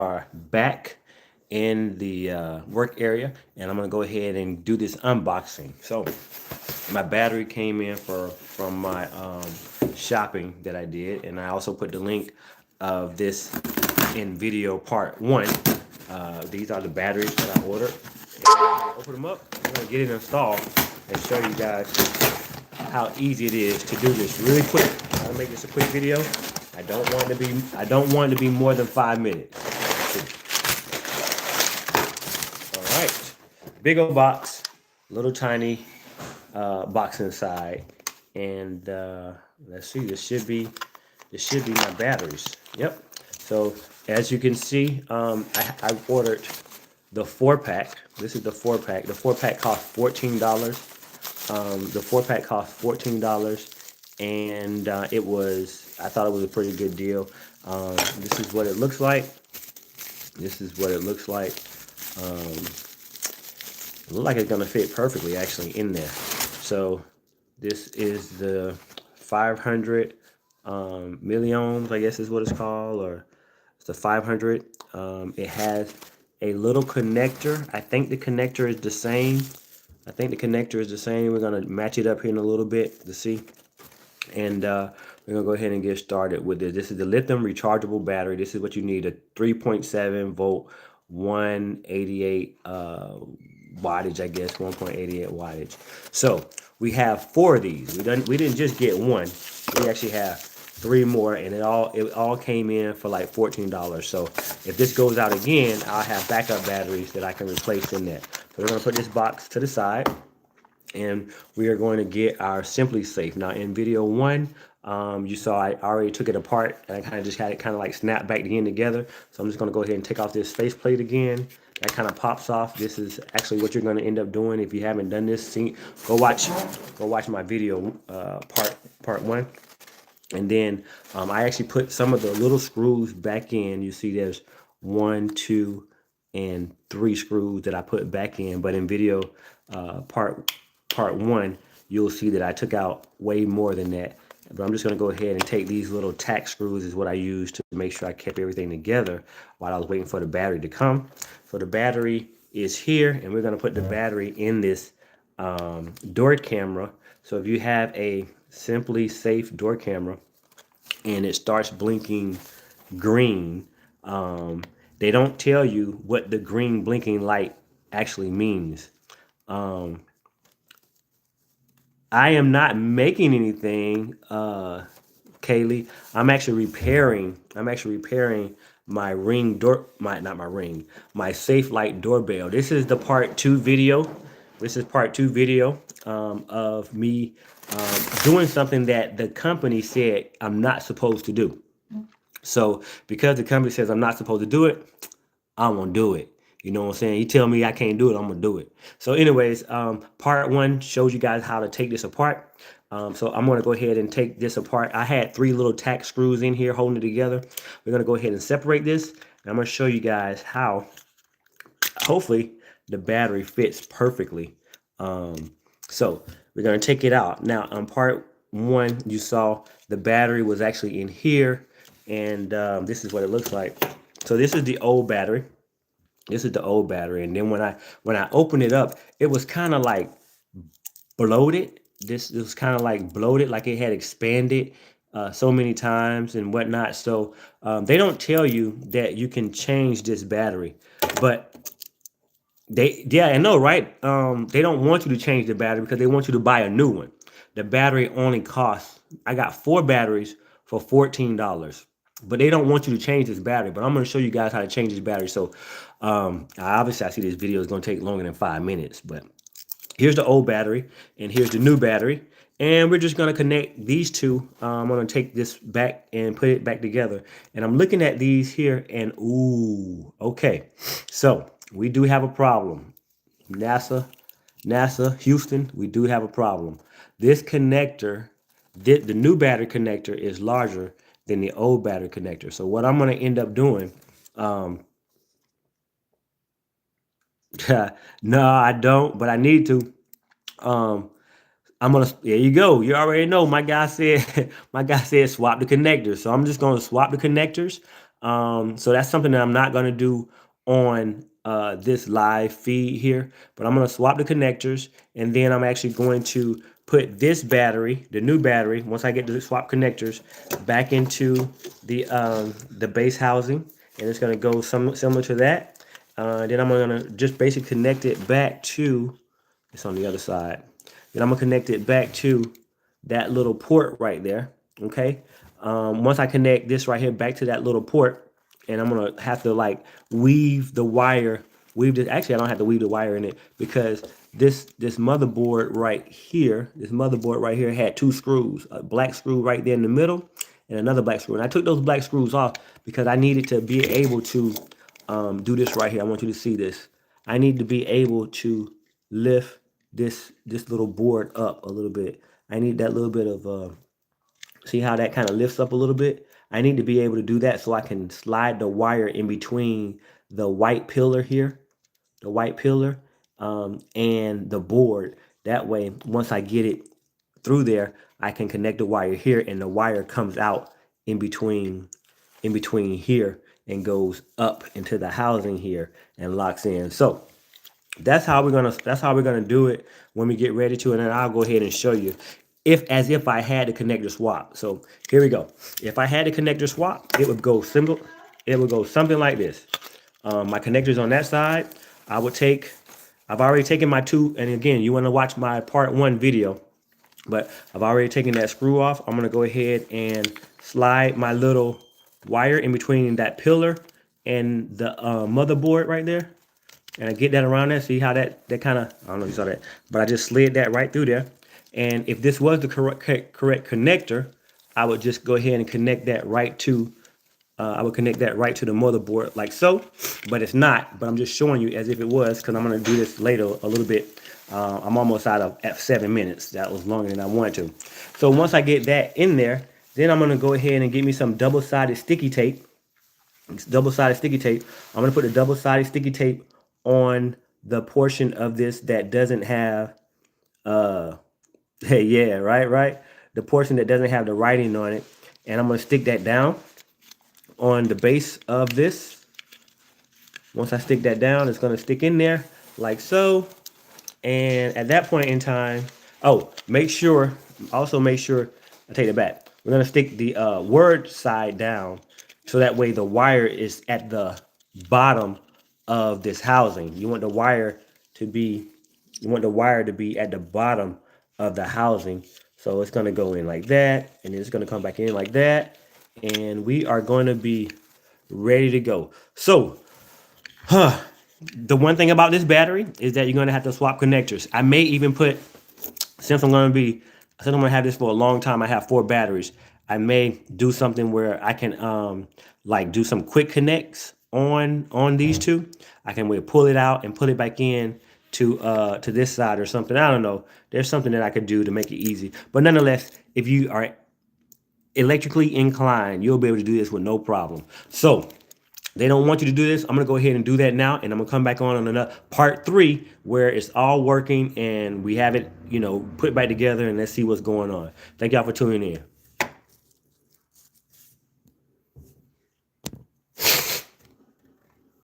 are back in the work area, and I'm gonna go ahead and do this unboxing. So my battery came in from my shopping that I did, and I also put the link of this in video part one. These are the batteries that I ordered. And I'm gonna open them up. I'm gonna get it installed and show you guys how easy it is to do this really quick. I'm gonna make this a quick video. I don't want it to be more than 5 minutes. All right, big old box, little tiny box inside, and let's see. This should be my batteries. Yep. So as you can see, I ordered the 4 pack. This is the 4 pack. The 4 pack cost $14. The 4 pack cost $14, and I thought it was a pretty good deal. This is what it looks like. This is what it looks like. It looks like it's gonna fit perfectly actually in there. So this is the 500 milliohms, I guess is what it's called, or it's the 500. It has a little connector. I think the connector is the same. We're gonna match it up here in a little bit to see. And we're gonna go ahead and get started with it. This is the lithium rechargeable battery. This is what you need: a 3.7 volt, 188 wattage, I guess, 1.88 wattage. So we have 4 of these. We didn't just get one. We actually have 3 more, and it all came in for like $14. So if this goes out again, I'll have backup batteries that I can replace in there. So we're gonna put this box to the side, and we are going to get our simplisafe. Now in video one, you saw I already took it apart, and I kind of just had it kind of like snap back again together. So I'm just going to go ahead and take off this faceplate again. That kind of pops off. This is actually what you're going to end up doing if you haven't done this. Go watch my video part one. And then I actually put some of the little screws back in. You see there's 1, 2, and 3 screws that I put back in. But in video part one, you'll see that I took out way more than that. But I'm just going to go ahead and take these little tack screws is what I used to make sure I kept everything together while I was waiting for the battery to come. So the battery is here, and we're going to put the battery in this door camera. So if you have a simplisafe door camera and it starts blinking green, they don't tell you what the green blinking light actually means. I am not making anything, Kaylee. I'm actually repairing my my safe light doorbell. This is the part 2 video. This is part 2 video of me doing something that the company said I'm not supposed to do. So because the company says I'm not supposed to do it, I'm gonna do it. You know what I'm saying? You tell me I can't do it, I'm gonna do it. So anyways, part one shows you guys how to take this apart. So I'm gonna go ahead and take this apart. I had 3 little tack screws in here holding it together. We're gonna go ahead and separate this. And I'm gonna show you guys how, hopefully, the battery fits perfectly. So we're gonna take it out. Now on part one, you saw the battery was actually in here, and this is what it looks like. So this is the old battery. This is the old battery, and then when I opened it up, it was kind of like bloated. This was kind of like bloated, like it had expanded so many times and whatnot. So they don't tell you that you can change this battery, but yeah, I know, right? They don't want you to change the battery because they want you to buy a new one. The battery only costs. I got 4 batteries for $14. But they don't want you to change this battery. But I'm going to show you guys how to change this battery. So obviously I see this video is going to take longer than 5 minutes. But here's the old battery and here's the new battery. And we're just going to connect these two. I'm going to take this back and put it back together. And I'm looking at these here and ooh, okay. So we do have a problem. NASA, Houston, we do have a problem. This connector, the new battery connector is larger than the old battery connector. So what I'm going to end up doing, no, I don't, but I need to. There you go. You already know my guy said swap the connectors. So I'm just gonna swap the connectors. So that's something that I'm not going to do on this live feed here, but I'm going to swap the connectors, and then I'm actually going to put this battery, the new battery, once I get the swap connectors, back into the base housing, and it's going to go similar to that. Then I'm going to just basically connect it back to, it's on the other side. Then I'm going to connect it back to that little port right there. Okay. Once I connect this right here back to that little port, and I'm gonna have to like weave the wire, weave this. Actually, I don't have to weave the wire in it because this motherboard right here, had two screws, a black screw right there in the middle, and another black screw. And I took those black screws off because I needed to be able to do this right here. I want you to see this. I need to be able to lift this little board up a little bit. I need that little bit of see how that kind of lifts up a little bit? I need to be able to do that so I can slide the wire in between the white pillar here, the white pillar, and the board. That way, once I get it through there, I can connect the wire here, and the wire comes out in between here and goes up into the housing here and locks in. So that's how we're gonna do it when we get ready to, and then I'll go ahead and show you as if I had the connector swap. So here we go. If I had the connector swap, it would go simple. It would go something like this. My connectors on that side, I've already taken my two, and again, you want to watch my part 1 video, but I've already taken that screw off. I'm gonna go ahead and slide my little wire in between that pillar and the motherboard right there. And I get that around there. See how that kind of, I don't know if you saw that, but I just slid that right through there. And if this was the correct connector, I would just go ahead and connect that right to, I would connect that right to the motherboard like so, but it's not, but I'm just showing you as if it was, because I'm going to do this later a little bit. I'm almost out of 7 minutes. That was longer than I wanted to. So once I get that in there, then I'm going to go ahead and get me some double-sided sticky tape. Double-sided sticky tape. I'm going to put the double-sided sticky tape on the portion of this that doesn't have yeah, right, the portion that doesn't have the writing on it, and I'm going to stick that down on the base of this. Once I stick that down, it's going to stick in there like so. And at that point in time, also make sure I take it back, we're going to stick the word side down, so that way the wire is at the bottom of this housing. You want the wire to be at the bottom of the housing. So it's going to go in like that, and it's going to come back in like that, and we are going to be ready to go. So the one thing about this battery is that you're going to have to swap connectors. I may even put, since I'm going to have this for a long time, I have 4 batteries. I may do something where I can like do some quick connects on these two. I can pull it out and put it back in to this side or something. I don't know. There's something that I could do to make it easy. But nonetheless, if you are electrically inclined, you'll be able to do this with no problem. So they don't want you to do this. I'm going to go ahead and do that now, and I'm going to come back on another part 3 where it's all working and we have it, put back together, and let's see what's going on. Thank y'all for tuning in.